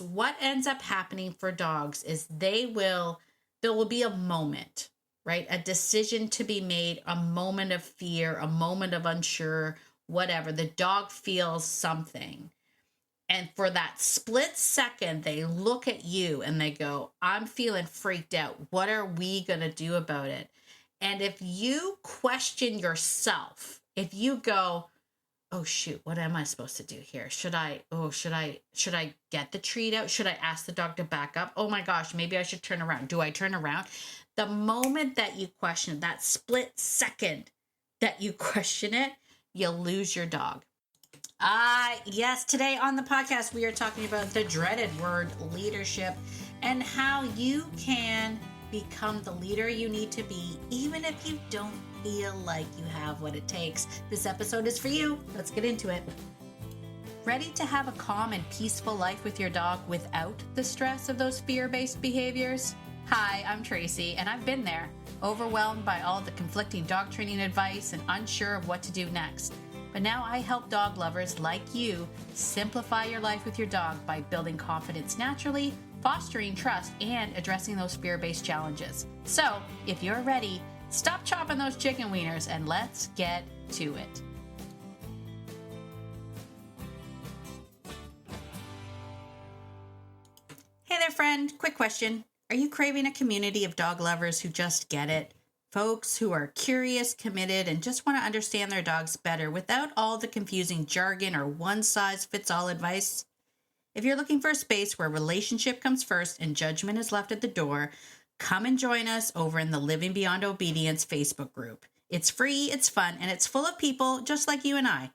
What ends up happening for dogs is there will be a moment, right? A decision to be made, a moment of fear, a moment of unsure, whatever. The dog feels something. And for that split second, they look at you and they go, I'm feeling freaked out. What are we going to do about it? And if you question yourself, if you go, oh shoot, what am I supposed to do here? Should I get the treat out? Should I ask the dog to back up? Oh my gosh, maybe I should turn around. Do I turn around? The moment that you question, that split second that you question it, you'll lose your dog. Yes, today on the podcast, we are talking about the dreaded word leadership and how you can become the leader you need to be, even if you don't feel like you have what it takes. This episode is for you. Let's get into it. Ready to have a calm and peaceful life with your dog without the stress of those fear-based behaviors? Hi, I'm Tracy, and I've been there, overwhelmed by all the conflicting dog training advice and unsure of what to do next. But now I help dog lovers like you simplify your life with your dog by building confidence naturally, fostering trust, and addressing those fear-based challenges. So, if you're ready, stop chopping those chicken wieners and let's get to it. Hey there, friend. Quick question. Are you craving a community of dog lovers who just get it? Folks who are curious, committed, and just want to understand their dogs better without all the confusing jargon or one-size-fits-all advice? If you're looking for a space where relationship comes first and judgment is left at the door, come and join us over in the Living Beyond Obedience Facebook group. It's free, it's fun, and it's full of people just like you and I.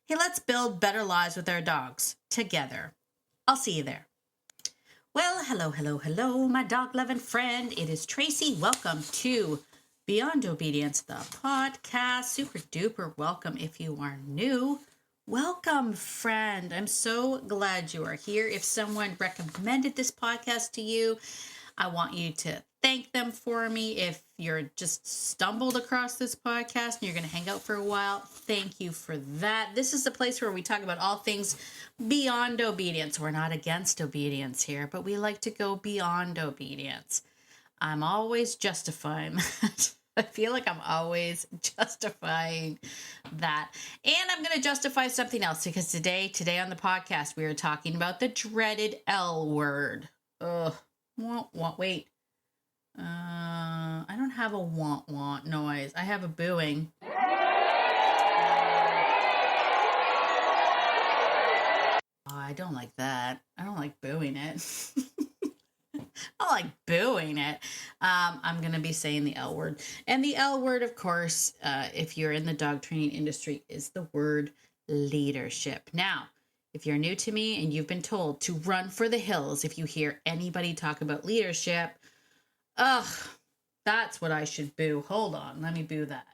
Hey, let's build better lives with our dogs together. I'll see you there. Well, hello, my dog-loving friend. It is Tracy. Welcome to Beyond Obedience, the podcast. Super duper welcome if you are new. Welcome, friend. I'm so glad you are here. If someone recommended this podcast to you, I want you to thank them for me. If you're just stumbled across this podcast and you're going to hang out for a while, thank you for that. This is the place where we talk about all things beyond obedience. We're not against obedience here, but we like to go beyond obedience. I'm always justifying that. I feel like I'm always justifying that. And I'm going to justify something else because today on the podcast, we are talking about the dreaded L word. Wait. I don't have a want noise. I have a booing. I don't like that. I don't like booing it. I like booing it. I'm going to be saying the L word. And the L word, of course, if you're in the dog training industry, is the word leadership. Now, if you're new to me and you've been told to run for the hills if you hear anybody talk about leadership, that's what I should boo. Hold on, let me boo that.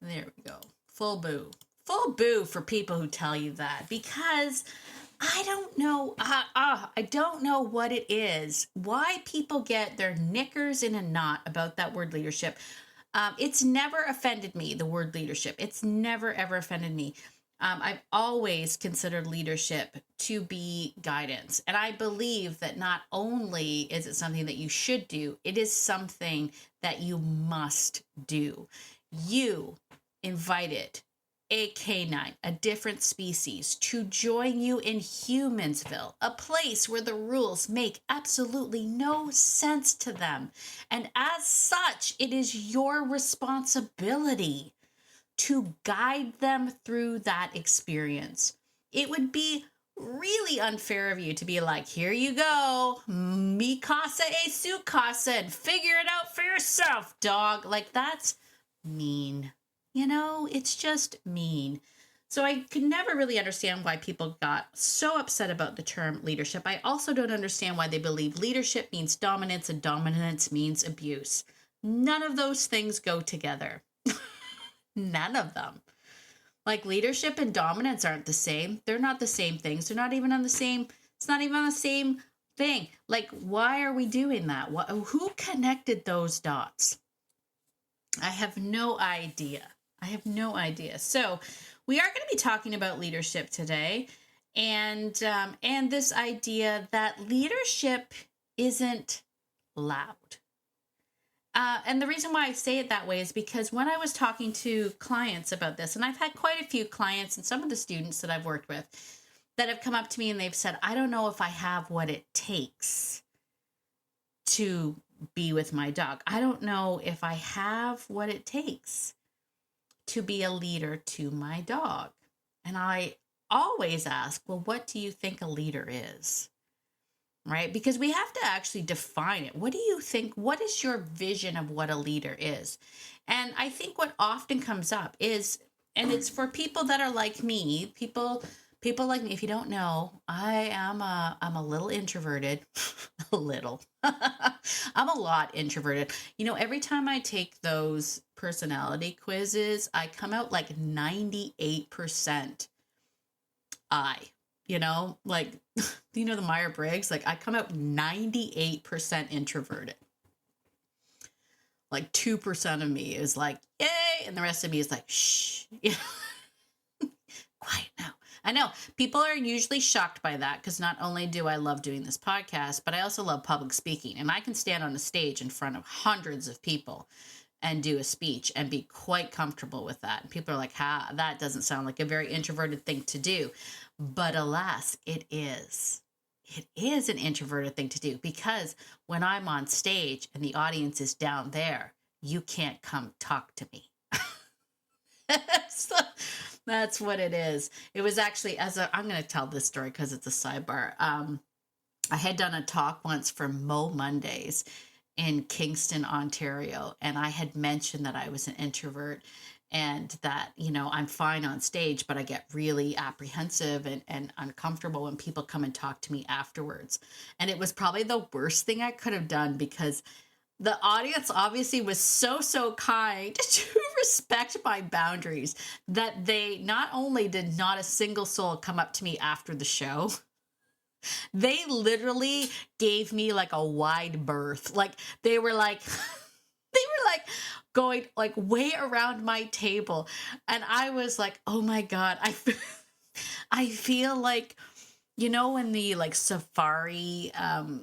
There we go. Full boo. Full boo for people who tell you that, because I don't know. I don't know what it is. Why people get their knickers in a knot about that word leadership. It's never offended me, the word leadership. It's never, ever offended me. I've always considered leadership to be guidance. And I believe that not only is it something that you should do, it is something that you must do. You invited a canine, a different species, to join you in Humansville, a place where the rules make absolutely no sense to them. And as such, it is your responsibility to guide them through that experience. It would be really unfair of you to be like, here you go, mi casa e su casa, and figure it out for yourself, dog. Like, that's mean. You know, it's just mean. So I could never really understand why people got so upset about the term leadership. I also don't understand why they believe leadership means dominance and dominance means abuse. None of those things go together. None of them. Like, leadership and dominance aren't the same. They're not the same things. They're not even on the same, it's not even on the same thing. Like, why are we doing that? Who connected those dots? I have no idea. I have no idea. So we are going to be talking about leadership today, and this idea that leadership isn't loud. And the reason why I say it that way is because when I was talking to clients about this, and I've had quite a few clients and some of the students that I've worked with that have come up to me and they've said, I don't know if I have what it takes to be with my dog. I don't know if I have what it takes to be a leader to my dog. And I always ask, well, what do you think a leader is? Right? Because we have to actually define it. What do you think? What is your vision of what a leader is? And I think what often comes up is, and it's for people that are like me, people like me. If you don't know, I'm a little introverted, a little. I'm a lot introverted. You know, every time I take those personality quizzes, I come out like 98% I. You know, like, you know, the Myers-Briggs, like I come out 98% introverted. Like 2% of me is like, yay. And the rest of me is like, shh, quiet now. I know people are usually shocked by that because not only do I love doing this podcast, but I also love public speaking. And I can stand on a stage in front of hundreds of people and do a speech and be quite comfortable with that. And people are like, that doesn't sound like a very introverted thing to do. But alas, it is. It is an introverted thing to do because when I'm on stage and the audience is down there, you can't come talk to me. So that's what it is. It was actually, I'm going to tell this story because it's a sidebar. I had done a talk once for Mo Mondays in Kingston, Ontario, and I had mentioned that I was an introvert and that, you know, I'm fine on stage, but I get really apprehensive and uncomfortable when people come and talk to me afterwards. And it was probably the worst thing I could have done because the audience obviously was so kind to respect my boundaries that they not only did not a single soul come up to me after the show, they literally gave me like a wide berth. Like they were like going like way around my table. And I was like, oh my God, I feel like, you know, in the like safari,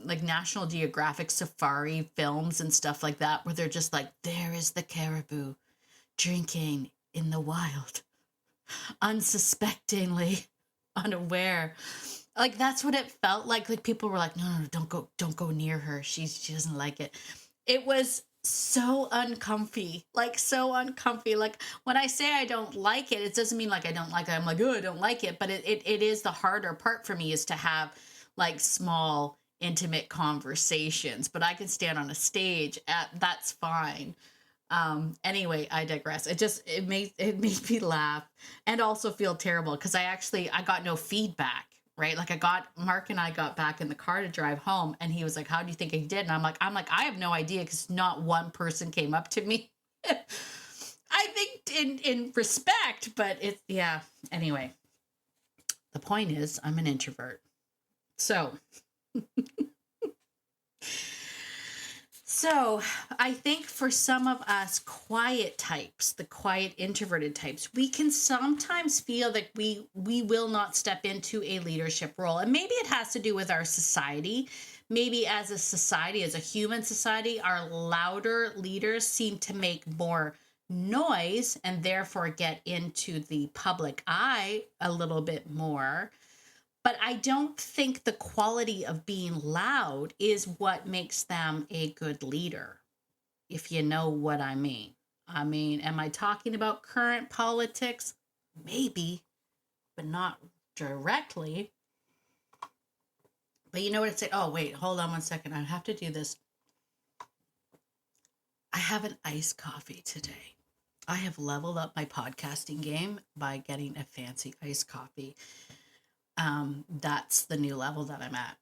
like National Geographic safari films and stuff like that, where they're just like, there is the caribou drinking in the wild, unsuspectingly, unaware. Like that's what it felt like. Like people were like, no, don't go near her. She doesn't like it. It was so uncomfy, like so uncomfy. Like when I say I don't like it, it doesn't mean like I don't like it. I'm like, oh, I don't like it. But it is the harder part for me is to have like small, intimate conversations. But I can stand on a stage. That's fine. Anyway, I digress. It made me laugh and also feel terrible because I got no feedback. Right? Like Mark and I got back in the car to drive home and he was like, how do you think I did? And I'm like, I have no idea because not one person came up to me. I think in respect, but yeah. Anyway, the point is I'm an introvert. So I think for some of us quiet types, the quiet introverted types, we can sometimes feel that we will not step into a leadership role. And maybe it has to do with our society. Maybe as a society, as a human society, our louder leaders seem to make more noise and therefore get into the public eye a little bit more. But I don't think the quality of being loud is what makes them a good leader, if you know what I mean. I mean, am I talking about current politics? Maybe, but not directly. But you know what it said? Oh, wait, hold on one second. I have to do this. I have an iced coffee today. I have leveled up my podcasting game by getting a fancy iced coffee. That's the new level that I'm at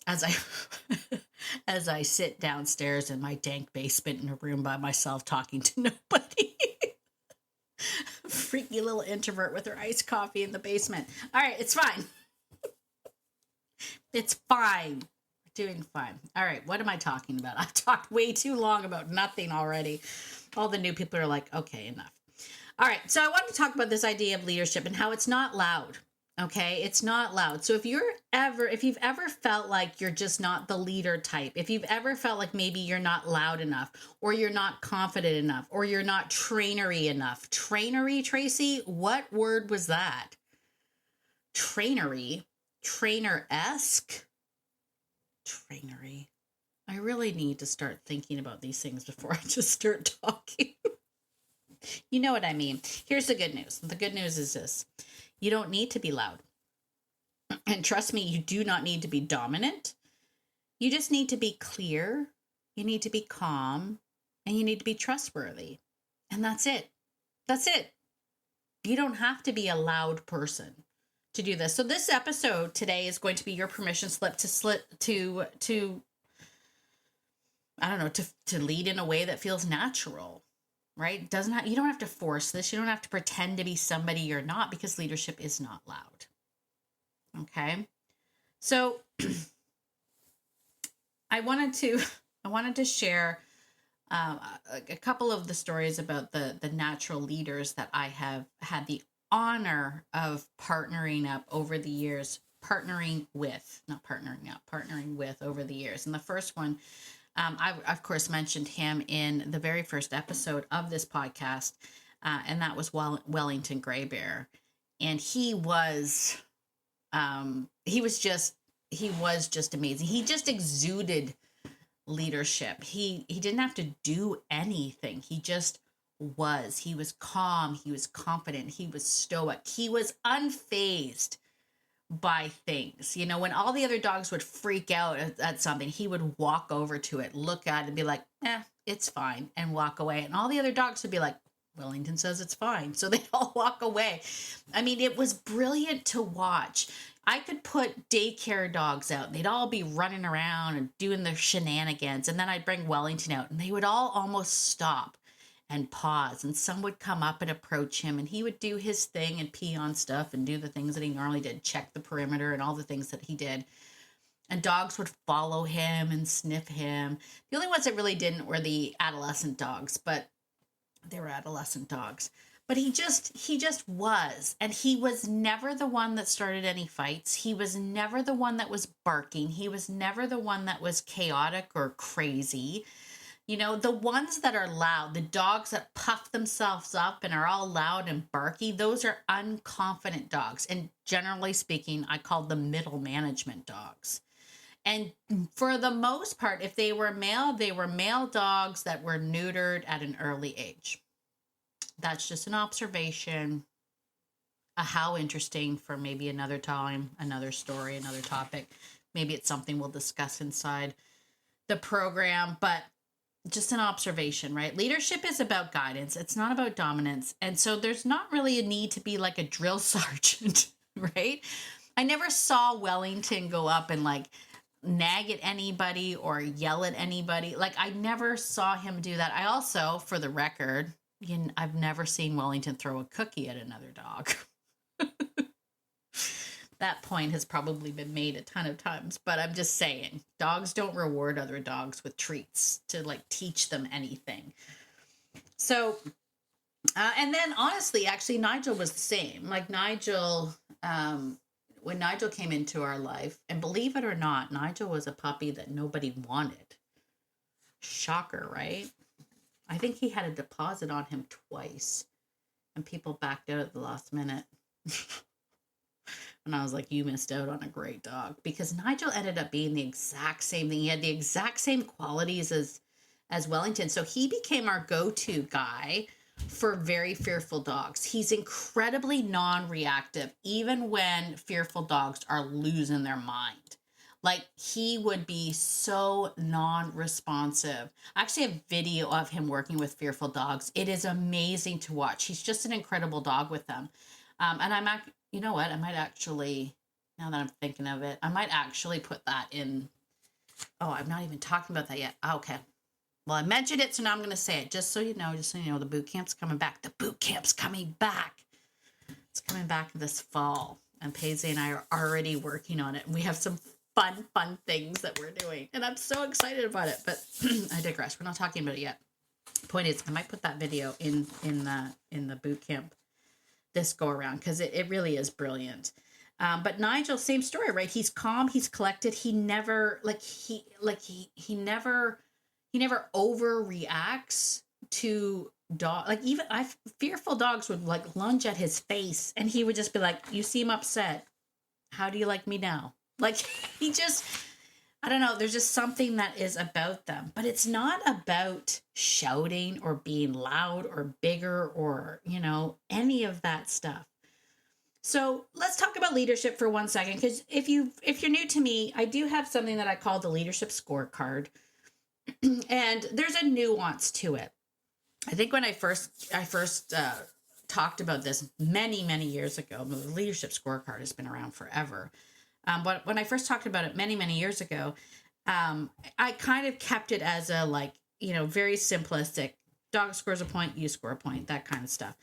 as I sit downstairs in my dank basement in a room by myself talking to nobody. Freaky little introvert with her iced coffee in the basement. All right, it's fine. It's fine. We're doing fine. All right, what am I talking about? I've talked way too long about nothing already. All the new people are like, okay, enough. All right. So I want to talk about this idea of leadership and how it's not loud. Okay. It's not loud. So if you've ever felt like you're just not the leader type, if you've ever felt like maybe you're not loud enough, or you're not confident enough, or you're not trainery enough. Trainery, Tracy? What word was that? Trainery? Trainer-esque? Trainery. I really need to start thinking about these things before I just start talking. You know what I mean. Here's the good news. The good news is this. You don't need to be loud. And trust me, you do not need to be dominant. You just need to be clear. You need to be calm. And you need to be trustworthy. And that's it. That's it. You don't have to be a loud person to do this. So this episode today is going to be your permission slip to I don't know, to lead in a way that feels natural. Right? You don't have to force this. You don't have to pretend to be somebody you're not, because leadership is not loud. Okay. So I wanted to share a couple of the stories about the natural leaders that I have had the honor of partnering over the years over the years. And the first one, I, of course, mentioned him in the very first episode of this podcast, and that was Wellington Gray Bear. And he was just amazing. He just exuded leadership. He didn't have to do anything. He just was. He was calm. He was confident. He was stoic. He was unfazed by things. You know, when all the other dogs would freak out at something, he would walk over to it, look at it, and be like, it's fine, and walk away. And all the other dogs would be like, Wellington says it's fine. So they'd all walk away. I mean, it was brilliant to watch. I could put daycare dogs out, and they'd all be running around and doing their shenanigans. And then I'd bring Wellington out, and they would all almost stop and pause, and some would come up and approach him, and he would do his thing and pee on stuff and do the things that he normally did, check the perimeter and all the things that he did. And dogs would follow him and sniff him. The only ones that really didn't were the adolescent dogs, but they were adolescent dogs. But he just was. And he was never the one that started any fights. He was never the one that was barking. He was never the one that was chaotic or crazy. You know, the ones that are loud, the dogs that puff themselves up and are all loud and barky, those are unconfident dogs. And generally speaking, I call them middle management dogs. And for the most part, if they were male dogs that were neutered at an early age. That's just an observation, how interesting for maybe another time, another story, another topic. Maybe it's something we'll discuss inside the program, but just an observation, right? Leadership is about guidance. It's not about dominance. And so there's not really a need to be like a drill sergeant, right? I never saw Wellington go up and like nag at anybody or yell at anybody. Like I never saw him do that. I also, for the record, I've never seen Wellington throw a cookie at another dog. That point has probably been made a ton of times, but I'm just saying, dogs don't reward other dogs with treats to like teach them anything. So, and then honestly, actually, Nigel was the same. Like Nigel, when Nigel came into our life, and believe it or not, Nigel was a puppy that nobody wanted. Shocker, right? I think he had a deposit on him twice, and people backed out at the last minute. And I was like, you missed out on a great dog, because Nigel ended up being the exact same thing. He had the exact same qualities as Wellington. So he became our go-to guy for very fearful dogs. He's incredibly non-reactive, even when fearful dogs are losing their mind. Like he would be so non-responsive. I actually have video of him working with fearful dogs. It is amazing to watch. He's just an incredible dog with them. And you know what? I might actually, now that I'm thinking of it, I might actually put that in. Oh, I'm not even talking about that yet. Okay. Well, I mentioned it, so now I'm going to say it. Just so you know, the boot camp's coming back. The boot camp's coming back. It's coming back this fall. And Paisley and I are already working on it. And we have some fun things that we're doing. And I'm so excited about it. But I digress. We're not talking about it yet. Point is, I might put that video in the boot camp this go around, because it really is brilliant. But Nigel, same story, right? He's calm, he's collected. He never he never overreacts to dog. Like, even fearful dogs would like lunge at his face, and he would just be like, "You seem upset. How do you like me now?" Like, he just, I don't know. There's just something that is about them, but it's not about shouting or being loud or bigger or, any of that stuff. So let's talk about leadership for 1 second, because if you're new to me, I do have something that I call the leadership scorecard, and there's a nuance to it. I think when I first talked about this many years ago, the leadership scorecard has been around forever. But when I first talked about it many years ago, I kind of kept it as a very simplistic: dog scores a point, you score a point, that kind of stuff.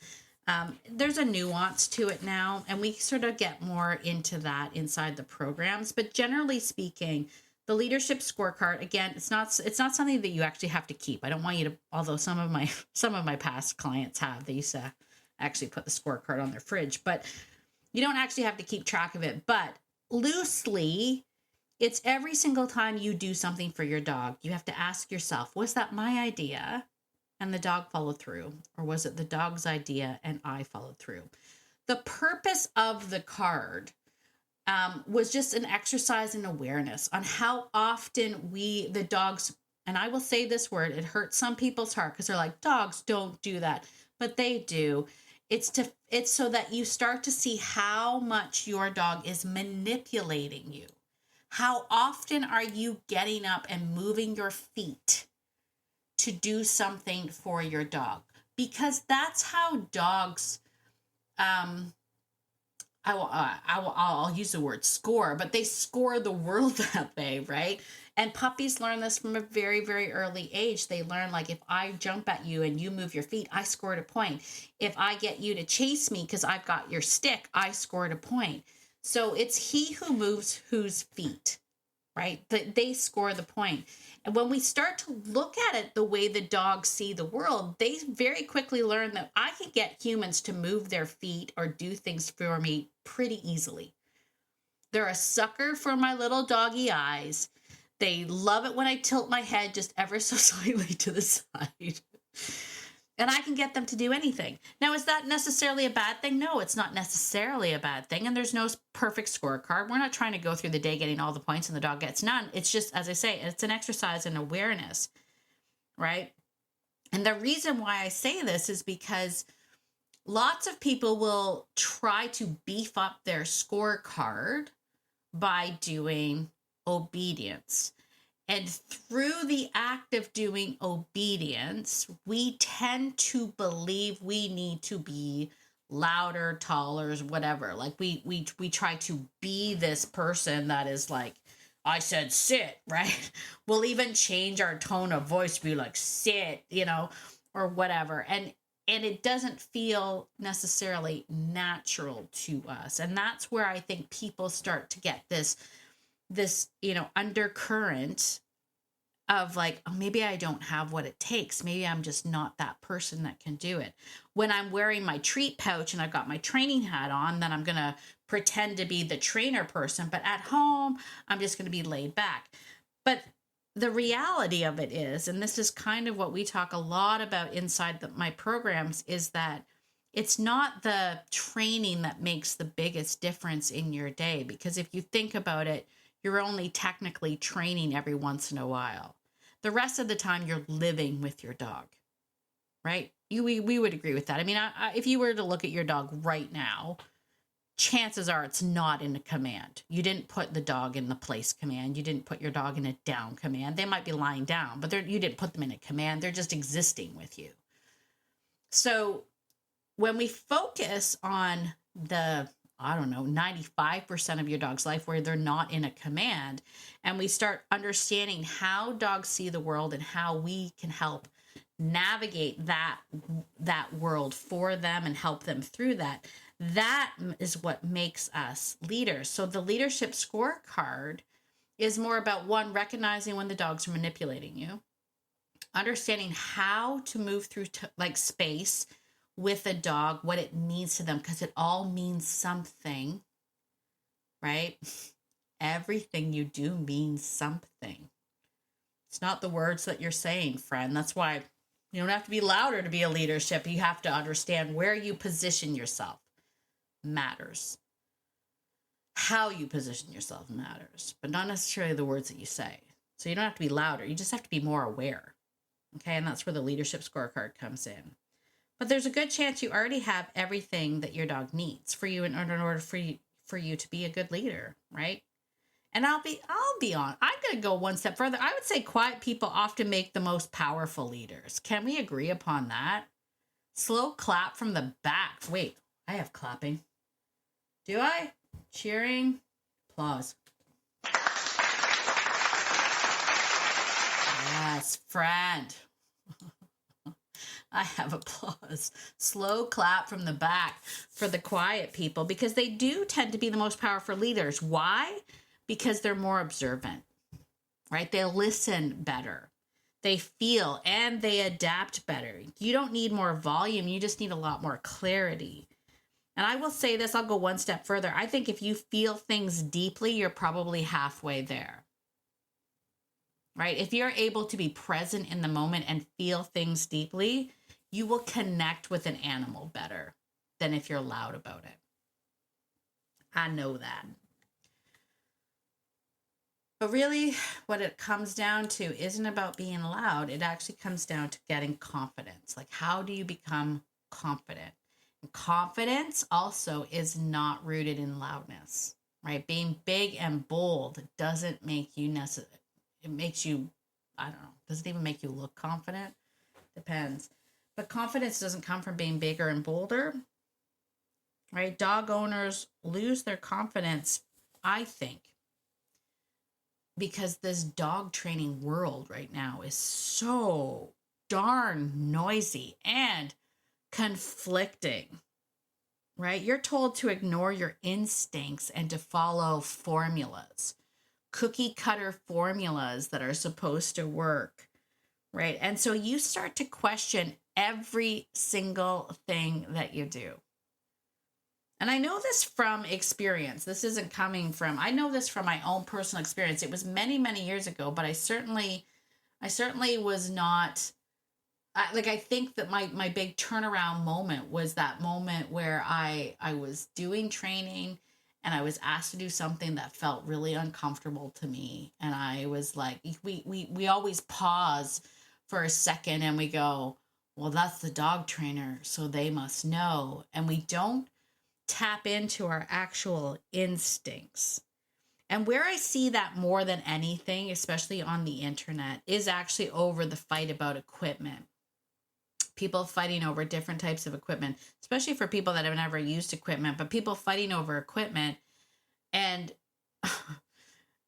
There's a nuance to it now, and we sort of get more into that inside the programs. But generally speaking, the leadership scorecard, again, it's not something that you actually have to keep. I don't want you to, although some of my past clients have, they used to actually put the scorecard on their fridge, but you don't actually have to keep track of it. But loosely, it's every single time you do something for your dog, you have to ask yourself, was that my idea and the dog followed through? Or was it the dog's idea and I followed through? The purpose of the card was just an exercise in awareness on how often the dogs, and I will say this word, it hurts some people's heart because they're like, dogs don't do that, but they do. It's so that you start to see how much your dog is manipulating you. How often are you getting up and moving your feet to do something for your dog? Because that's how dogs, I'll use the word score, but they score the world that way, right? And puppies learn this from a very, very early age. They learn, like, if I jump at you and you move your feet, I scored a point. If I get you to chase me because I've got your stick, I scored a point. So it's he who moves whose feet, right? They score the point. And when we start to look at it the way the dogs see the world, they very quickly learn that I can get humans to move their feet or do things for me pretty easily. They're a sucker for my little doggy eyes. They love it when I tilt my head just ever so slightly to the side. And I can get them to do anything. Now, is that necessarily a bad thing? No, it's not necessarily a bad thing. And there's no perfect scorecard. We're not trying to go through the day getting all the points and the dog gets none. It's just, as I say, it's an exercise in awareness, right? And the reason why I say this is because lots of people will try to beef up their scorecard by doing obedience. And through the act of doing obedience, we tend to believe we need to be louder, taller, whatever. Like we try to be this person that is like, I said sit, right? We'll even change our tone of voice to be like sit, or whatever. And it doesn't feel necessarily natural to us. And that's where I think people start to get this undercurrent of like, oh, maybe I don't have what it takes. Maybe I'm just not that person that can do it. When I'm wearing my treat pouch and I've got my training hat on, then I'm going to pretend to be the trainer person. But at home, I'm just going to be laid back. But the reality of it is, and this is kind of what we talk a lot about inside my programs, is that it's not the training that makes the biggest difference in your day. Because if you think about it, you're only technically training every once in a while. The rest of the time, you're living with your dog, right? We would agree with that. I mean, if you were to look at your dog right now, chances are it's not in a command. You didn't put the dog in the place command. You didn't put your dog in a down command. They might be lying down, but you didn't put them in a command. They're just existing with you. So when we focus on the 95% of your dog's life where they're not in a command, and we start understanding how dogs see the world and how we can help navigate that world for them and help them through that is what makes us leaders. So the leadership scorecard is more about, one, recognizing when the dogs are manipulating you. understanding how to move through like space with a dog, what it means to them, because it all means something, right? Everything you do means something. It's not the words that you're saying, friend. That's why you don't have to be louder to be a leadership. You have to understand where you position yourself matters. How you position yourself matters, but not necessarily the words that you say. So you don't have to be louder. You just have to be more aware. Okay, and that's where the leadership scorecard comes in. But there's a good chance you already have everything that your dog needs for you in order for you to be a good leader, right? And I'll be on. I'm going to go one step further. I would say quiet people often make the most powerful leaders. Can we agree upon that? Slow clap from the back. Wait, I have clapping. Do I? Cheering. Applause. Yes, friend. I have applause. Slow clap from the back for the quiet people, because they do tend to be the most powerful leaders. Why? Because they're more observant, right? They listen better. They feel and they adapt better. You don't need more volume. You just need a lot more clarity. And I will say this, I'll go one step further. I think if you feel things deeply, you're probably halfway there, right? If you're able to be present in the moment and feel things deeply, you will connect with an animal better than if you're loud about it. I know that. But really, what it comes down to isn't about being loud. It actually comes down to getting confidence. Like, how do you become confident? And confidence also is not rooted in loudness, right? Being big and bold doesn't make you necessary. It makes you, I don't know, does it even make you look confident? Depends. But confidence doesn't come from being bigger and bolder, right? Dog owners lose their confidence, I think, because this dog training world right now is so darn noisy and conflicting, right? You're told to ignore your instincts and to follow formulas, cookie cutter formulas that are supposed to work, right? And so you start to question every single thing that you do. And I know this from experience. This isn't coming from, I know this from my own personal experience. It was many, many years ago, but I certainly was not, I think that my big turnaround moment was that moment where I was doing training and I was asked to do something that felt really uncomfortable to me. And I was like, we always pause for a second and we go, well, that's the dog trainer, so they must know. And we don't tap into our actual instincts. And where I see that more than anything, especially on the internet, is actually over the fight about equipment. People fighting over different types of equipment, especially for people that have never used equipment, but people fighting over equipment, and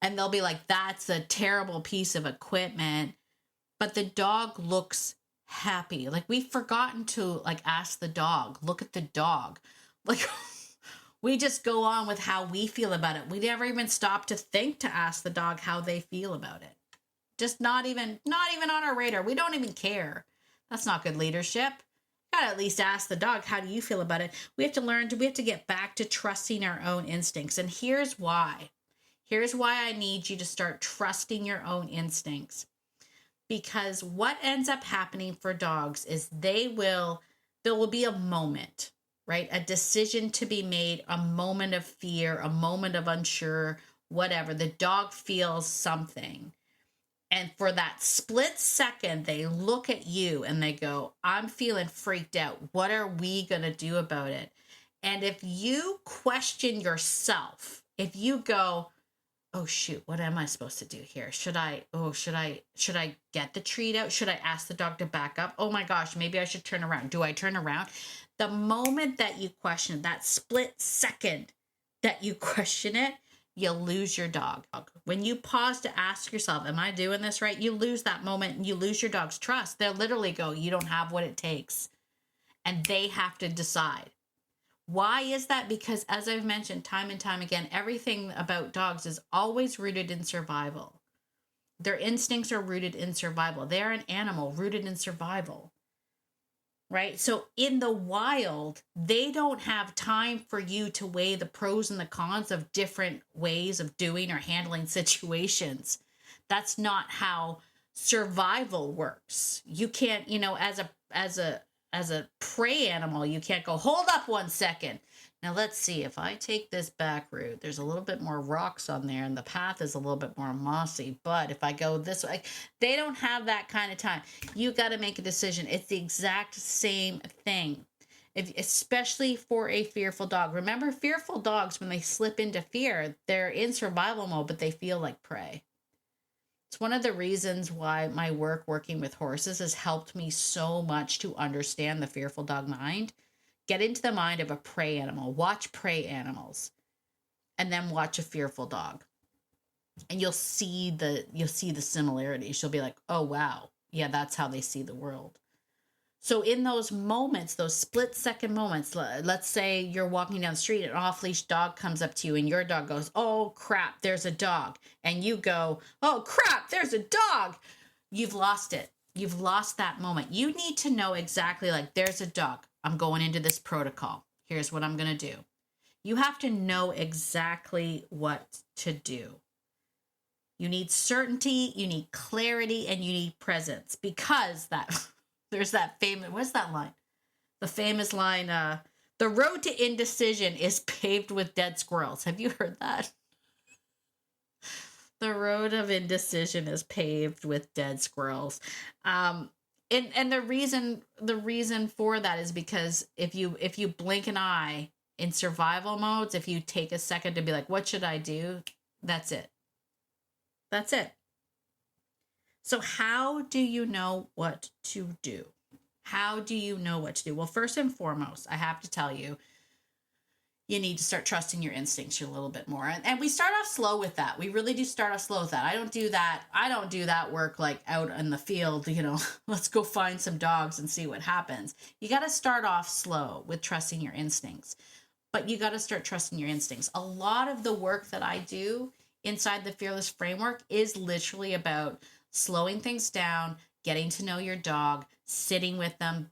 they'll be like, that's a terrible piece of equipment, but the dog looks happy. Like, we've forgotten to like ask the dog, look at the dog. Like, we just go on with how we feel about it. We never even stop to think to ask the dog how they feel about it. Just not even on our radar. We don't even care. That's not good leadership. You gotta at least ask the dog, how do you feel about it? We have to get back to trusting our own instincts. And here's why. Here's why I need you to start trusting your own instincts. Because what ends up happening for dogs is there will be a moment, right? A decision to be made, a moment of fear, a moment of unsure, whatever. The dog feels something. And for that split second, they look at you and they go, I'm feeling freaked out. What are we going to do about it? And if you question yourself, if you go, oh shoot, what am I supposed to do here? Should I get the treat out? Should I ask the dog to back up? Oh my gosh, maybe I should turn around. Do I turn around? The moment that you question, that split second that you question it, you lose your dog. When you pause to ask yourself, am I doing this right? You lose that moment and you lose your dog's trust. They'll literally go, you don't have what it takes. And they have to decide. Why is that? Because as I've mentioned time and time again, everything about dogs is always rooted in survival. Their instincts are rooted in survival. They're an animal rooted in survival, right? So in the wild, they don't have time for you to weigh the pros and the cons of different ways of doing or handling situations. That's not how survival works. You can't, as a prey animal, you can't go, hold up 1 second. Now let's see, if I take this back route, there's a little bit more rocks on there and the path is a little bit more mossy, but if I go this way, they don't have that kind of time. You got to make a decision. It's the exact same thing. Especially for a fearful dog. Remember, fearful dogs, when they slip into fear, they're in survival mode, but they feel like prey. It's one of the reasons why my work working with horses has helped me so much to understand the fearful dog mind. Get into the mind of a prey animal, watch prey animals, and then watch a fearful dog. And you'll see the similarities. You'll be like, oh, wow. Yeah, that's how they see the world. So in those moments, those split-second moments, let's say you're walking down the street, an off-leash dog comes up to you and your dog goes, oh, crap, there's a dog. And you go, oh, crap, there's a dog. You've lost it. You've lost that moment. You need to know exactly, like, there's a dog. I'm going into this protocol. Here's what I'm going to do. You have to know exactly what to do. You need certainty, you need clarity, and you need presence, because there's that famous, what's that line? The famous line, the road to indecision is paved with dead squirrels. Have you heard that? The road of indecision is paved with dead squirrels. And the reason for that is because if you blink an eye in survival modes, if you take a second to be like, what should I do? That's it. That's it. So how do you know what to do? How do you know what to do? Well, first and foremost, I have to tell you, you need to start trusting your instincts a little bit more. And we start off slow with that. We really do start off slow with that. I don't do that work like out in the field, let's go find some dogs and see what happens. You got to start off slow with trusting your instincts. But you got to start trusting your instincts. A lot of the work that I do inside the Fearless Framework is literally about slowing things down, getting to know your dog, sitting with them,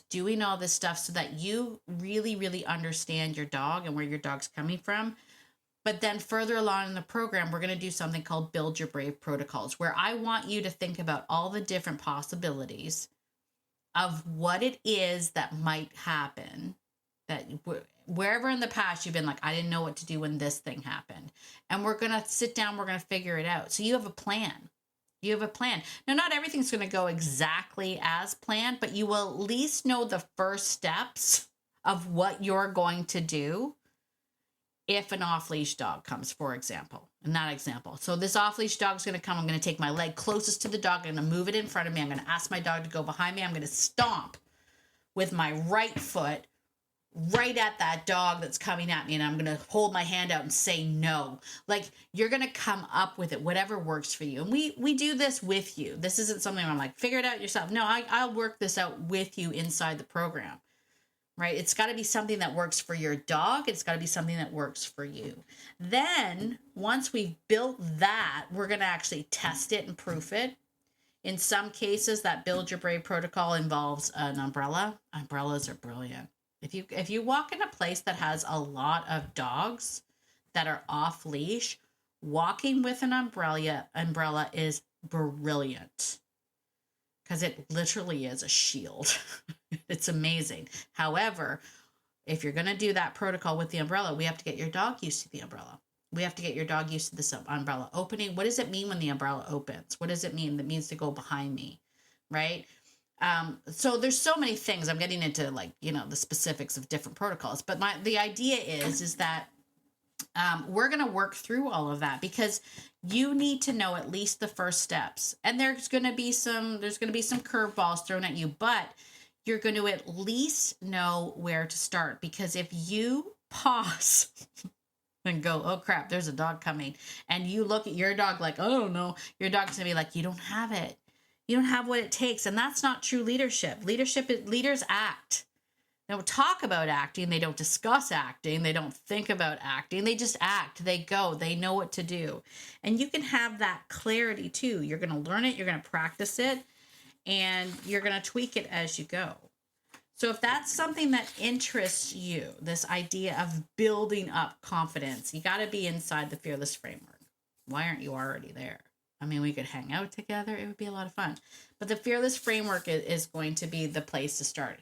doing all this stuff so that you really, really understand your dog and where your dog's coming from. But then further along in the program, we're going to do something called Build Your Brave Protocols, where I want you to think about all the different possibilities of what it is that might happen, that wherever in the past you've been like, I didn't know what to do when this thing happened. And we're going to sit down, we're going to figure it out. So you have a plan. You have a plan. Now, not everything's going to go exactly as planned, but you will at least know the first steps of what you're going to do if an off-leash dog comes, for example. In that example. So this off-leash dog's going to come. I'm going to take my leg closest to the dog. I'm going to move it in front of me. I'm going to ask my dog to go behind me. I'm going to stomp with my right foot right at that dog that's coming at me, and I'm going to hold my hand out and say no. Like, you're going to come up with it, whatever works for you. And we do this with you. This isn't something where I'm like, figure it out yourself. No, I'll work this out with you inside the program, right? It's got to be something that works for your dog. It's got to be something that works for you. Then once we've built that, we're going to actually test it and proof it. In some cases, that Build Your Brave protocol involves an umbrella. Umbrellas are brilliant. If you walk in a place that has a lot of dogs that are off leash, walking with an umbrella is brilliant, because it literally is a shield. It's amazing. However, if you're going to do that protocol with the umbrella, we have to get your dog used to the umbrella. We have to get your dog used to this umbrella opening. What does it mean when the umbrella opens? What does it mean? That means to go behind me, right? So there's so many things. I'm getting into the specifics of different protocols, but the idea is that we're going to work through all of that, because you need to know at least the first steps. And there's going to be some curveballs thrown at you, but you're going to at least know where to start, because if you pause and go, oh crap, there's a dog coming, and you look at your dog like, oh no, your dog's going to be like, you don't have it. You don't have what it takes. And that's not true leadership. Leaders act. They don't talk about acting. They don't discuss acting. They don't think about acting. They just act. They go. They know what to do. And you can have that clarity too. You're going to learn it. You're going to practice it. And you're going to tweak it as you go. So if that's something that interests you, this idea of building up confidence, you got to be inside the Fearless framework. Why aren't you already there? I mean, we could hang out together. It would be a lot of fun. But the Fearless framework is going to be the place to start.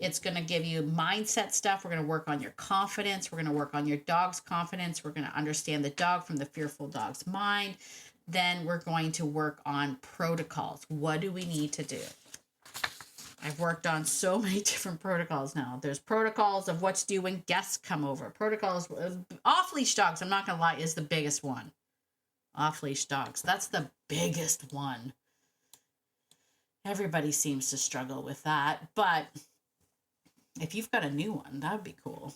It's going to give you mindset stuff. We're going to work on your confidence. We're going to work on your dog's confidence. We're going to understand the dog from the fearful dog's mind. Then we're going to work on protocols. What do we need to do? I've worked on so many different protocols now. There's protocols of what to do when guests come over. Protocols, off-leash dogs, I'm not going to lie, is the biggest one. Off-leash dogs, that's the biggest one. Everybody seems to struggle with that, but if you've got a new one, that would be cool.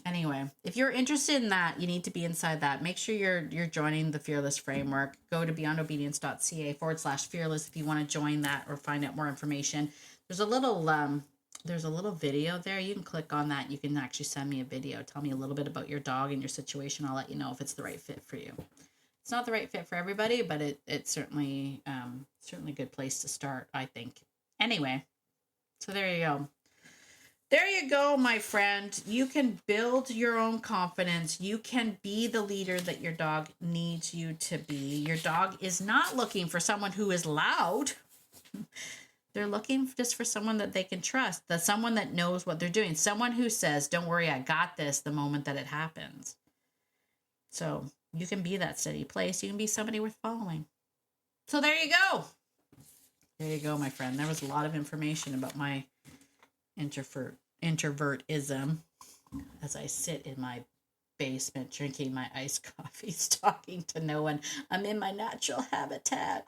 Anyway, if you're interested in that, you need to be inside that. Make sure you're joining the Fearless framework. Go to beyondobedience.ca/fearless if you want to join that or find out more information. There's a little video there. You can click on that. You can actually send me a video. Tell me a little bit about your dog and your situation. I'll let you know if it's the right fit for you. It's not the right fit for everybody, but it's certainly a good place to start, I think. Anyway, so there you go. There you go, my friend. You can build your own confidence. You can be the leader that your dog needs you to be. Your dog is not looking for someone who is loud. They're looking just for someone that they can trust, that someone that knows what they're doing, someone who says, don't worry, I got this the moment that it happens. So you can be that steady place. You can be somebody worth following. So there you go. There you go, my friend. There was a lot of information about my introvertism as I sit in my basement drinking my iced coffees, talking to no one. I'm in my natural habitat.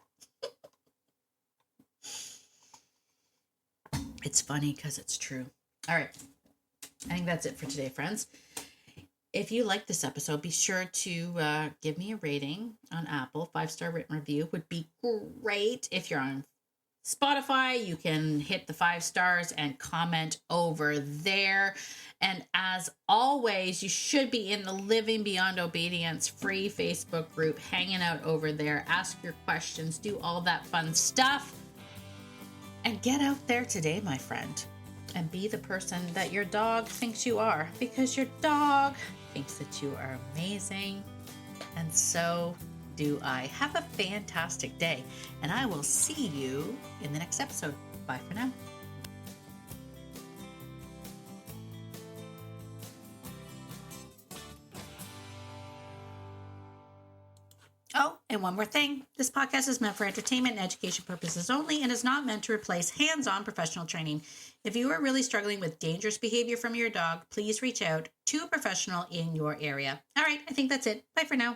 It's funny because it's true. All right. I think that's it for today, friends. If you like this episode, be sure to give me a rating on Apple. 5-star written review would be great. If you're on Spotify, you can hit the 5 stars and comment over there. And as always, you should be in the Living Beyond Obedience free Facebook group, hanging out over there. Ask your questions, do all that fun stuff. And get out there today, my friend, and be the person that your dog thinks you are, because your dog thinks that you are amazing. And so do I. Have a fantastic day, and I will see you in the next episode. Bye for now. Oh, and one more thing. This podcast is meant for entertainment and education purposes only and is not meant to replace hands-on professional training. If you are really struggling with dangerous behavior from your dog, please reach out to a professional in your area. All right, I think that's it. Bye for now.